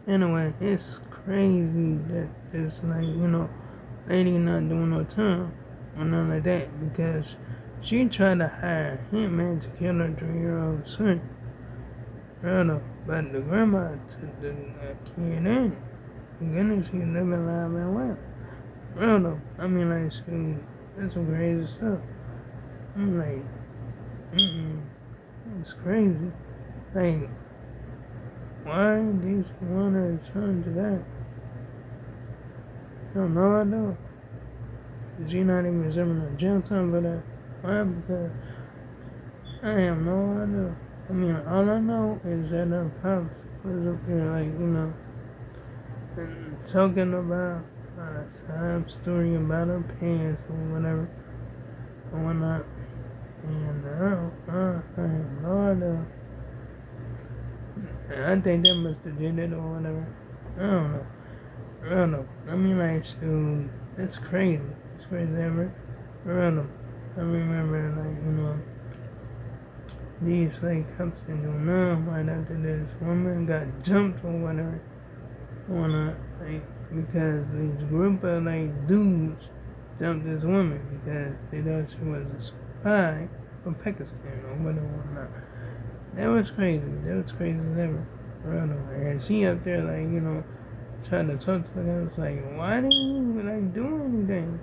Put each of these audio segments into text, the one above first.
Anyway, it's crazy that this, like, lady not doing no time or nothing like that because she tried to hire a hitman to kill her 3-year-old son. Real though, but the grandma took the kid in. Thank goodness he's living alive and well. Real though, I mean, like, shoot, that's some crazy stuff. I'm like, it's crazy. Like, why did she want her son to die? I don't know, I know. She not even serving a jail time for that. Why? Because I have no idea. I mean, all I know is that her pops was up there, like, and talking about a sad story about her past or whatever, or whatnot. And I have no idea. I think that must have did it or whatever. I don't know. I don't know. I mean, like, shoot, it's crazy. It's crazy ever. I don't know. I remember, like, these like cops in Yunnan right after this woman got jumped or whatever. Or not, like, because these group of like dudes jumped this woman because they thought she was a spy from Pakistan or whatever or not. That was crazy. That was crazy as ever. And she up there like, trying to talk to the guys like, why didn't you like do anything?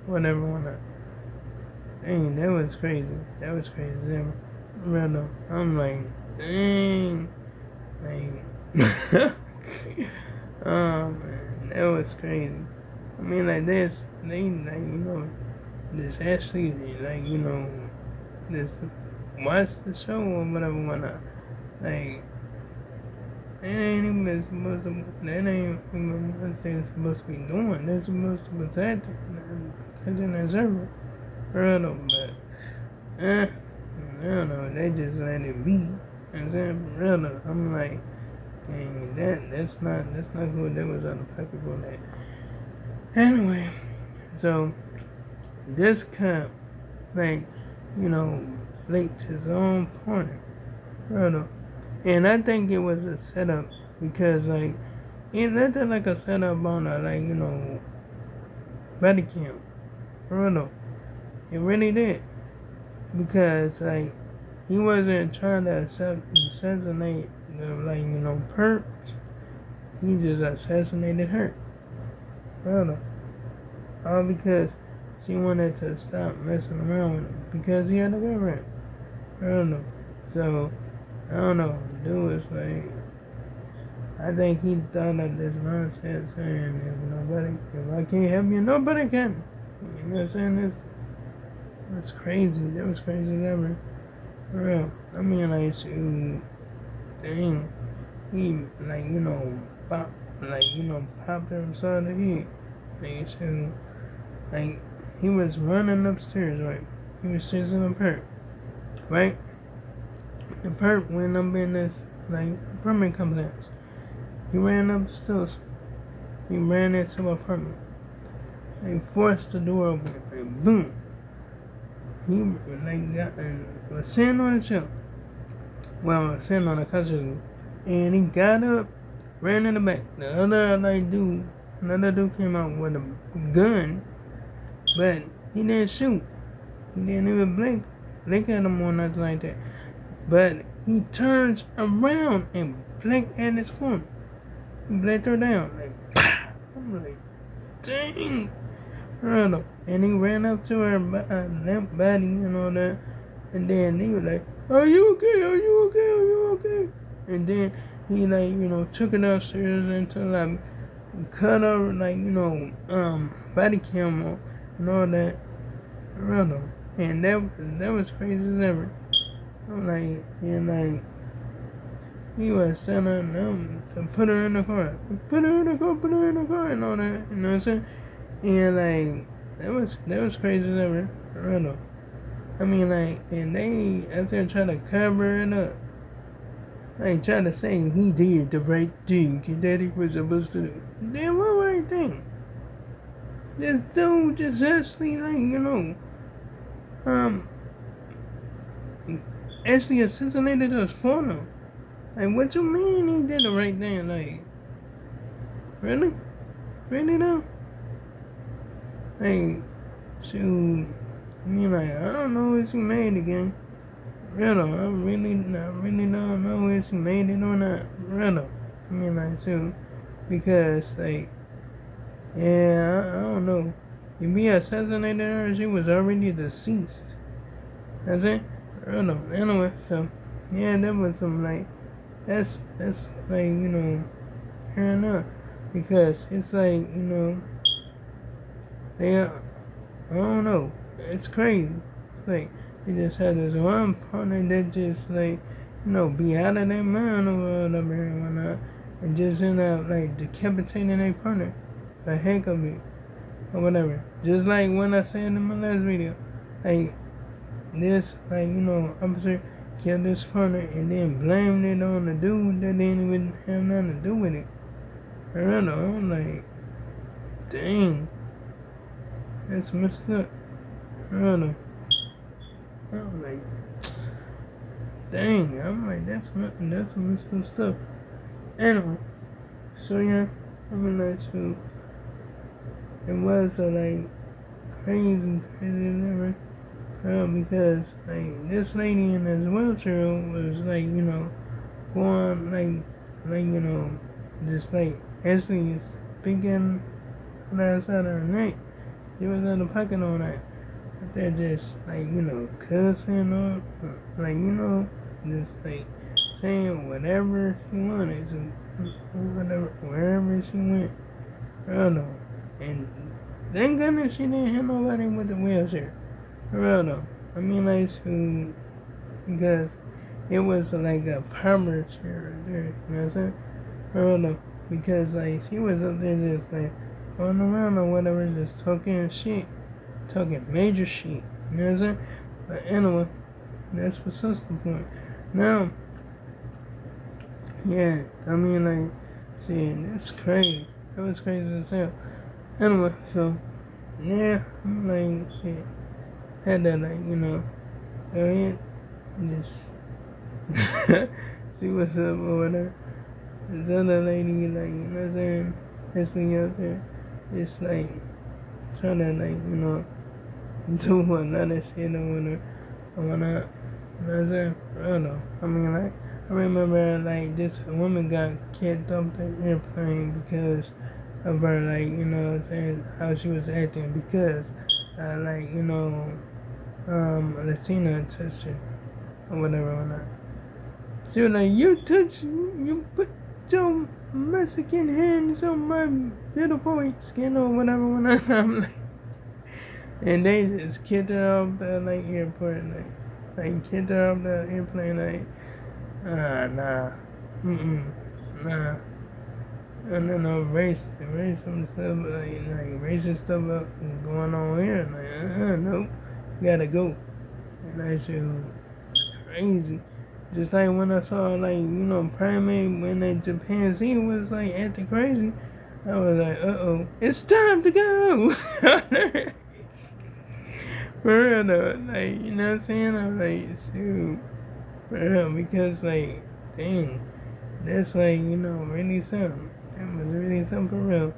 Whatever or not. Dang, that was crazy. That was crazy as ever. I'm like, dang. Like, oh man, that was crazy. I mean, like this, they like, this Ashley, like, this watch the show or whatever, whatnot. Like, that ain't even supposed to. That ain't even what they're supposed to be doing. They're supposed to protect it, protecting their server. But I don't know. They just let it be. And then, I'm like, dang, that's not good. That was unacceptable. That anyway. So this cop, like, linked his own partner. And I think it was a setup because, like, it looked like a setup on a, like, body cam. It really did. Because, like, he wasn't trying to assassinate the, like, perps. He just assassinated her. All because she wanted to stop messing around with him because he had a girlfriend. So, I don't know. Dude was like, I think he thought of this nonsense saying if I can't help you, nobody can. You know what I'm saying? That's crazy. That was crazy as ever. For real. I mean, like, shoot, dang. He, like, pop, like, popped himself in the head. Like, shoot. Like, he was running upstairs, right? He was chasing a perp, right? The perp went up in this, like, apartment complex. He ran up the stairs. He ran into an apartment. They forced the door open. Like, boom. He, like, was sitting on the chair. Well, sitting on the couch. And he got up, ran in the back. The other, like, another dude came out with a gun. But he didn't shoot. He didn't even blink at him or nothing like that. But he turns around and blinked at his phone. He blinked her down. Like, I'm like, dang. And he ran up to her limp body and all that. And then he was like, are you okay? Are you okay? Are you okay? And then he, like, took her downstairs into, like, cut her, like, body camera and all that. And that was crazy as ever. I'm like, and like, he was telling them to put her in the car. Put her in the car, and all that. You know what I'm saying? And like, that was crazy as ever. I mean, like, and they up there trying to cover it up. Like, trying to say he did the right thing that he was supposed to do. Damn, what right thing? This dude just actually, like, actually assassinated a spawner. Like, what you mean he did the right thing? Like, Really? Really though? Like, shoot. I mean, like, I don't know if she made again. Real though, I really don't know if she made it or not. Real though. I mean, like, shoot. Because, like, yeah, I don't know. If he assassinated her, she was already deceased. That's it. Real though. Anyway, so, yeah, that was some, like, that's, like, fair enough. Because it's like, they, I don't know. It's crazy. It's like they just had this one partner that just like, be out of their mind or whatever and whatnot, and just end up like decapitating their partner, the heck of it or whatever. Just like when I said in my last video, like this, like officer killed this partner and then blamed it on the dude that didn't even have nothing to do with it. I don't know. I'm like, dang, that's messed up. I don't know. I'm like, dang. I'm like, that's some messed up stuff. Anyway, so yeah, I mean, like, so it was like crazy ever. Because like this lady in this wheelchair was like, going just like actually speaking on the outside of her neck. She was in the pocket on that. They're just like, cussing or like, just like saying whatever she wanted to, whatever, wherever she went. I don't know. And thank goodness she didn't hit nobody with the wheelchair. For real though. I mean, like, because it was like a permanent chair right there. You know what I'm saying? For real though. Because, like, she was up there just like going around or whatever, just talking shit. Talking major shit. You know what I'm saying? But anyway, that's besides the point. Now, yeah, I mean, like, shit, that's crazy. That was crazy as hell. Anyway, so, yeah, I'm like, shit. Had that, like, go ahead and just see what's up or whatever. This other lady, like, what I'm saying? Basically out there, just, like, trying to, like, do another shit or whatnot. You know what I'm saying? I don't know. I mean, like, I remember, like, this woman got kicked off the airplane because of her, like, what I'm saying, how she was acting because, like, Latina touched her or whatever. She was like, you put your Mexican hands on my beautiful skin or whatever. I'm like, and they just kicked her off the like airport, like kicked her off the airplane, like, nah, nah. And then race some stuff, like racist stuff going on here, like, nope, gotta go. And that shit was crazy. Just like when I saw, like, Primate when that Japan scene was like acting crazy, I was like, it's time to go. For real though, like, you know what I'm saying? I'm like, shoot, for real, because like, dang, that's like, really something. That was really something for real.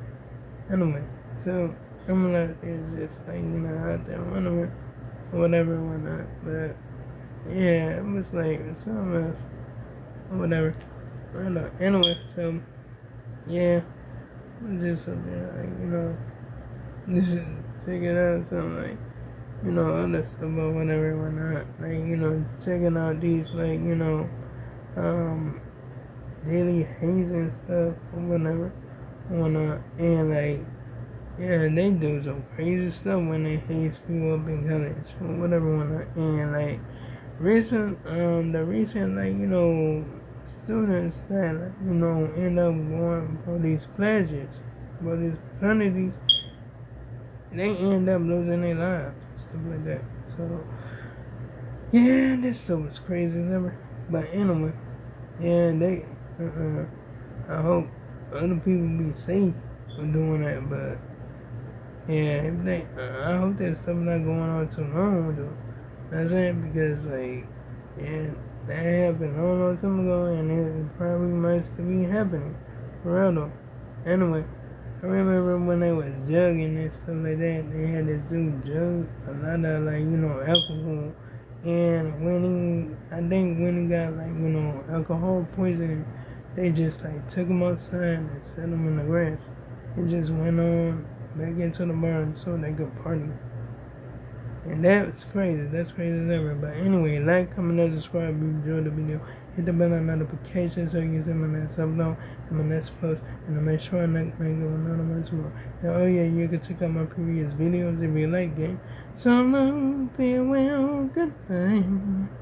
Anyway, so I'm out there just like, out there running or whatever, whatnot. But yeah, it was like something else or whatever. For real though. Anyway, so yeah, I was just up there, like, just checking out something like. Other stuff or whatever, whatnot. Like, checking out these, like, daily hazing stuff or whatever, whatnot. And, like, yeah, they do some crazy stuff when they haze people up in college or whatever, whatnot. And, like, the recent, like, students that, like, end up going for these pledges, for these fraternities, they end up losing their lives, stuff like that. So, yeah, this stuff was crazy as ever. But anyway, yeah, I hope other people be safe for doing that. But yeah, I hope that stuff not going on too long though. You know what I'm saying? Because like, yeah, that happened a long time ago, and it probably might still be happening for real though. Anyway, I remember when they was jugging and stuff like that, they had this dude jug a lot of like, alcohol. And I think when he got like, alcohol poisoning, they just like took him outside and set him in the grass. It just went on back into the barn so they could party. And that's crazy. That's crazy as ever. But anyway, like, comment, and subscribe if you enjoyed the video. Hit the bell and notification so you can see my next upload and my next post. And to make sure I not make another one tomorrow. And oh yeah, you can check out my previous videos if you like it. So long, farewell, goodbye.